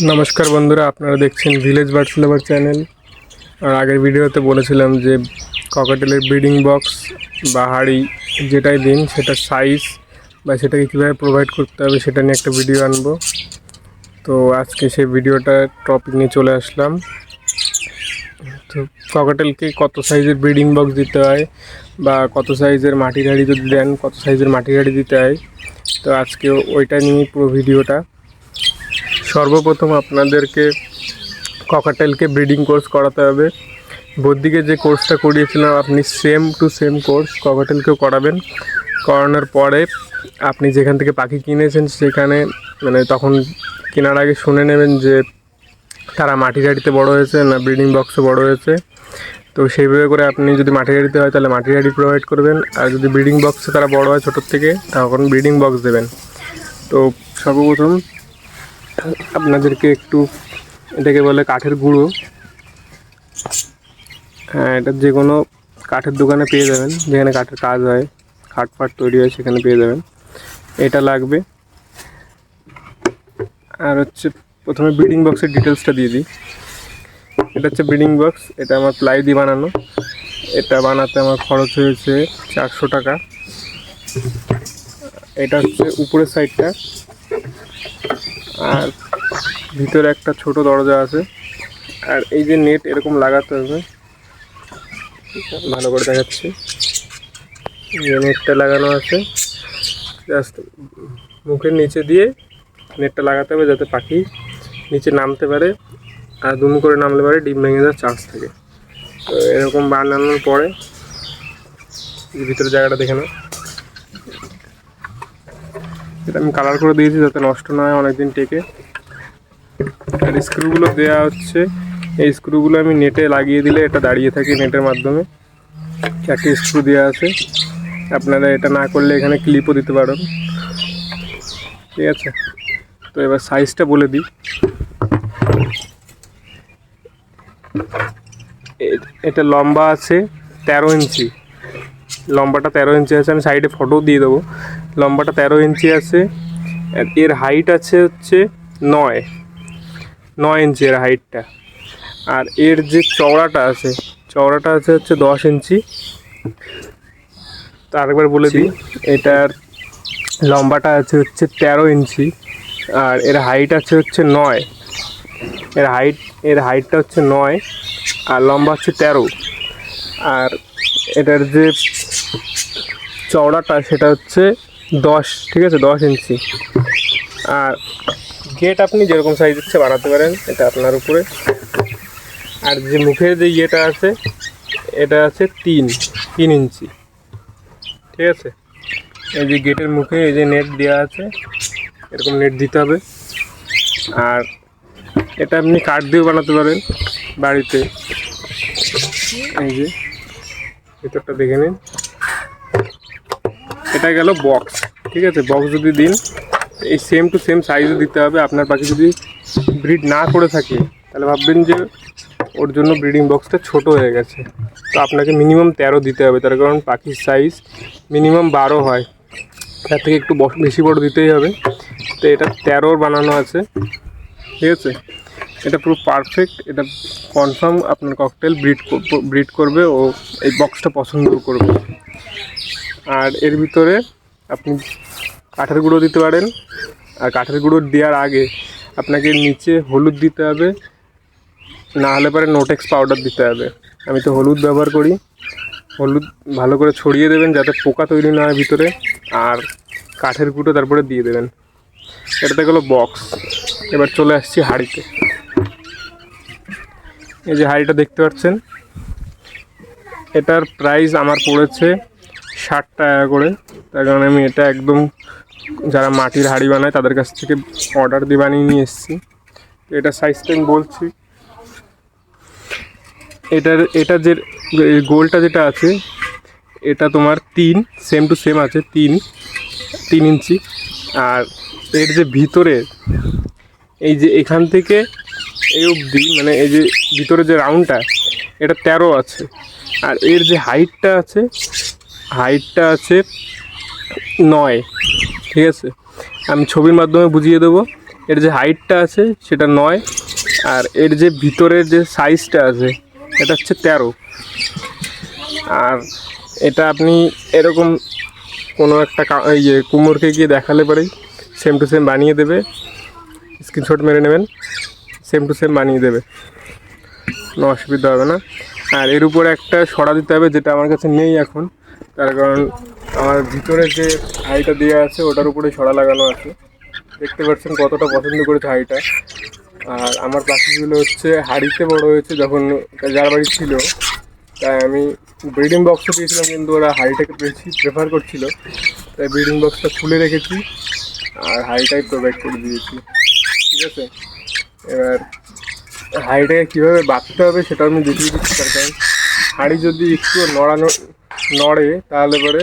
নমস্কার বন্ধুরা, আপনারা দেখছেন ভিলেজ বার্ডস লাভার চ্যানেল। আর আগের ভিডিওতে বলেছিলাম যে ককাটেলের ব্রিডিং বক্স বা হাঁড়ি যেটাই দিন সেটার সাইজ বা সেটাকে কীভাবে প্রোভাইড করতে হবে সেটা নিয়ে একটা ভিডিও আনবো। তো আজকে সেই ভিডিওটা টপিক নিয়ে চলে আসলাম। তো ককাটেলকে কত সাইজের ব্রিডিং বক্স দিতে হয় বা কত সাইজের মাটির হাঁড়ি যদি দেন কত সাইজের মাটির হাঁড়ি দিতে হয়, তো আজকে ওইটা নিয়ে পুরো ভিডিওটা। সর্বপ্রথম আপনাদেরকে ককাটেলকে ব্রিডিং কোর্স করাতে হবে। বদ্দিকে যে কোর্সটা করিয়েছিলাম আপনি সেম টু সেম কোর্স ককাটেলকেও করাবেন। করানোর পরে আপনি যেখান থেকে পাখি কিনেছেন সেখানে তখন কেনার আগে শুনে নেবেন যে তারা মাটির হাঁড়িতে বড়ো হয়েছে না ব্রিডিং বক্সে বড়ো হয়েছে। তো সেইভাবে করে আপনি যদি মাটির হাঁড়িতে হয় তাহলে মাটির হাঁড়ি প্রোভাইড করবেন, আর যদি ব্রিডিং বক্সে তারা বড়ো হয় ছোটোর থেকে তখন ব্রিডিং বক্স দেবেন। তো সর্বপ্রথম আপনাদেরকে একটু এটাকে বলে কাঠের গুঁড়ো। হ্যাঁ, এটা যে কোনো কাঠের দোকানে পেয়ে যাবেন, যেখানে কাঠের কাজ হয়, কাঠ ফাট তৈরি হয় সেখানে পেয়ে যাবেন। এটা লাগবে। আর হচ্ছে প্রথমে ব্রিডিং বক্সের ডিটেলসটা দিয়ে দিই। এটা হচ্ছে ব্রিডিং বক্স, এটা আমার প্লাই দিয়ে বানানো। এটা বানাতে আমার খরচ হয়েছে 400 টাকা। এটা হচ্ছে উপরের সাইডটা, আর ভিতরে একটা ছোট দরজা আছে। আর এই যে নেট এরকম লাগাতে হবে, ভালো করে দেখাচ্ছি। নেটটা লাগানো আছে, জাস্ট মুখের নিচে দিয়ে নেটটা লাগাতে হবে যাতে পাখি নিচে নামতে পারে, আর দুম করে নামলে পারে ডিম ভেঙে যাওয়ার চান্স থাকে। তো এরকম বানানোর পরে ভিতরে জায়গাটা দেখে নাও। এটা আমি কালার করে দিয়েছি যাতে নষ্ট না হয়, অনেকদিন টেকে। আর স্ক্রুগুলো দেওয়া হচ্ছে, এই স্ক্রুগুলো আমি নেটে লাগিয়ে দিলে এটা দাঁড়িয়ে থাকে নেটের মাধ্যমে। 4টি স্ক্রু দেওয়া আছে, আপনারা এটা না করলে এখানে ক্লিপও দিতে পারেন, ঠিক আছে। তো এবার সাইজটা বলে দিই। এটা লম্বা আছে 13 ইঞ্চি, লম্বাটা 13 ইঞ্চি আছে। আমি সাইডে ফটো দিয়ে দেবো। লম্বাটা 13 ইঞ্চি আছে। এর হাইট আছে হচ্ছে 9 ইঞ্চি এর হাইটটা। আর এর যে চওড়াটা আছে হচ্ছে 10 ইঞ্চি। তো আরেকবার বলে দিই, এটার লম্বাটা আছে হচ্ছে 13 ইঞ্চি, আর এর হাইট আছে হচ্ছে 9। এর হাইটটা হচ্ছে 9 আর লম্বা হচ্ছে 13। আর এটার যে চওড়াটা সেটা হচ্ছে 10, ঠিক আছে, 10 ইঞ্চি। আর গেট আপনি যেরকম সাইজ ইচ্ছে বানাতে পারেন, এটা আপনার উপরে। আর যে মুখের যে ইয়েটা আছে এটা আছে 3 ইঞ্চি, ঠিক আছে। এই যে গেটের মুখে এই যে নেট দেওয়া আছে, এরকম নেট দিতে হবে। আর এটা আপনি কাঠ দিয়েও বানাতে পারেন বাড়িতে। এই যে ভিতরটা দেখে নিন, এটা গেল বক্স, ঠিক আছে। বক্স যদি দিন এই সেম টু সেম সাইজও দিতে হবে। আপনার পাখি যদি ব্রিড না করে থাকে তাহলে ভাববেন যে ওর জন্য ব্রিডিং বক্সটা ছোট হয়ে গেছে। তো আপনাকে মিনিমাম 13 দিতে হবে, তার কারণ পাখির সাইজ মিনিমাম 12 হয়, তার থেকে একটু বেশি বড় দিতেই হবে। তো এটা 13 বানানো আছে, ঠিক আছে। এটা পুরো পারফেক্ট, এটা কনফার্ম আপনার ককটেল ব্রিড করবে ও এই বক্সটা পছন্দ করবে। আর এর ভিতরে আপনি কাঠের গুঁড়ো দিতে পারেন। আর কাঠের গুঁড়ো দেওয়ার আগে আপনাকে নিচে হলুদ দিতে হবে, না হলে পরে নোটেক্স পাউডার দিতে হবে। আমি তো হলুদ ব্যবহার করি। হলুদ ভালো করে ছড়িয়ে দেবেন যাতে পোকা তৈরি না হয় ভিতরে, আর কাঠের গুঁড়ো তারপরে দিয়ে দেবেন। এটাতে গেলো বক্স। এবার চলে আসছি হাঁড়িতে। এই যে হাঁড়িটা দেখতে পাচ্ছেন, এটার প্রাইস আমার পড়েছে 60 টাকা করে। তার কারণে আমি এটা একদম যারা মাটির হাঁড়ি বানায় তাদের কাছ থেকে অর্ডার দিয়ে বানিয়ে নিয়ে এসেছি। এটার সাইজটা আমি বলছি। এটা যে গোলটা যেটা আছে এটা তোমার 3 সেম টু সেম আছে 3 ইঞ্চি। আর এর যে ভিতরে এই যে এখান থেকে এই অবধি এই যে ভিতরে যে রাউন্ডটা এটা 13 আছে। আর এর যে হাইটটা আছে 9, ঠিক আছে। আমি ছবির মাধ্যমে বুঝিয়ে দেবো। এর যে হাইটটা আছে সেটা 9, আর এর যে ভিতরের যে সাইজটা আছে এটা হচ্ছে 13। আর এটা আপনি এরকম কোনো একটা কুমোরকে গিয়ে দেখালে পরেই সেম টু সেম বানিয়ে দেবে, স্ক্রিনশট মেরে নেবেন, সেম টু সেম বানিয়ে দেবে, কোনো অসুবিধা হবে না। আর এর উপরে একটা সরা দিতে হবে, যেটা আমার কাছে নেই এখন, তার কারণ আমার ভিতরে যে হাইটা দেওয়া আছে ওটার উপরে সরা লাগানো আছে। দেখতে পাচ্ছেন কতটা পছন্দ করেছে হাঁড়িটা। আর আমার পাখিগুলো হচ্ছে হাঁড়িতে বড় হয়েছে যখন যার বাড়ি ছিল, তাই আমি ব্রিডিং বক্সও দিয়েছিলাম, কিন্তু ওরা হাঁড়িটাকে বেশি প্রেফার করছিল, তাই ব্রিডিং বক্সটা খুলে রেখেছি আর হাঁড়িটাই প্রোভাইড করে দিয়েছি। ঠিক আছে, এবার হাঁড়িটাকে কীভাবে বাঁধতে হবে সেটা আমি দেখিয়ে দিচ্ছি। তার কারণ হাঁড়ি যদি একটু নড়ে তাহলে পরে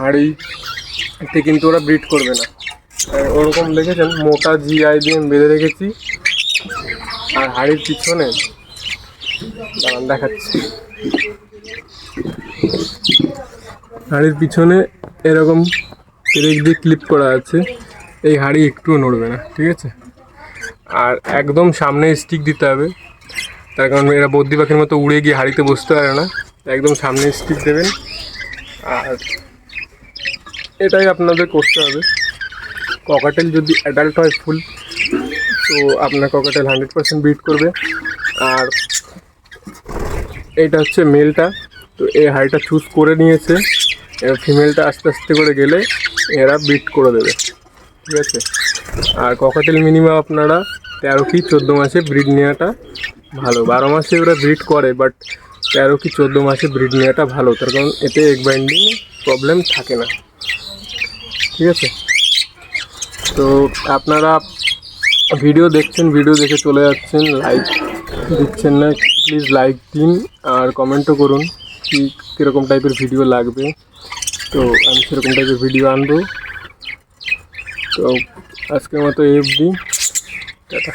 হাঁড়িতে কিন্তু ওরা ব্রিড করবে না। ওরকম দেখেছেন মোটা জিআই দিয়ে বেঁধে রেখেছি। আর হাঁড়ির পিছনে দাঁড়ান দেখাচ্ছি, হাঁড়ির পিছনে এরকম পেরেক দিয়ে ক্লিপ করা আছে, এই হাঁড়ি একটুও নড়বে না। ঠিক আছে, আর একদম সামনে স্টিক দিতে হবে, তার কারণ এরা বদ্রি পাখির মতো উড়ে গিয়ে হাঁড়িতে বসতে পারে না, একদম সামনে স্টিক দেবেন। আর এটাই আপনাদের করতে হবে। ককাটেল যদি অ্যাডাল্ট হয় ফুল, তো আপনার ককাটেল 100% ব্রিড করবে। আর এইটা হচ্ছে মেলটা, তো এই হাঁড়িটা চুজ করে নিয়েছে, এবার ফিমেলটা আস্তে আস্তে করে গেলে এরা ব্রিড করে দেবে। ঠিক আছে, আর ককাটেল মিনিমাম আপনারা 13 কি 14 মাসে ব্রিড নেওয়াটা ভালো। 12 মাসে ওরা ব্রিড করে, বাট 13 কি 14 মাসে ব্রিড নেওয়াটা ভালো, তার কারণ এতে এগ বাইন্ডিং প্রবলেম থাকে না। ঠিক আছে, তো আপনারা ভিডিও দেখছেন, ভিডিও দেখে চলে যাচ্ছেন, লাইক দিচ্ছেন না, প্লিজ লাইক দিন আর কমেন্টও করুন কীরকম টাইপের ভিডিও লাগবে, তো আমি সেরকম টাইপের ভিডিও আনবো। তো আজকের মতো এই অবধি, টাটা।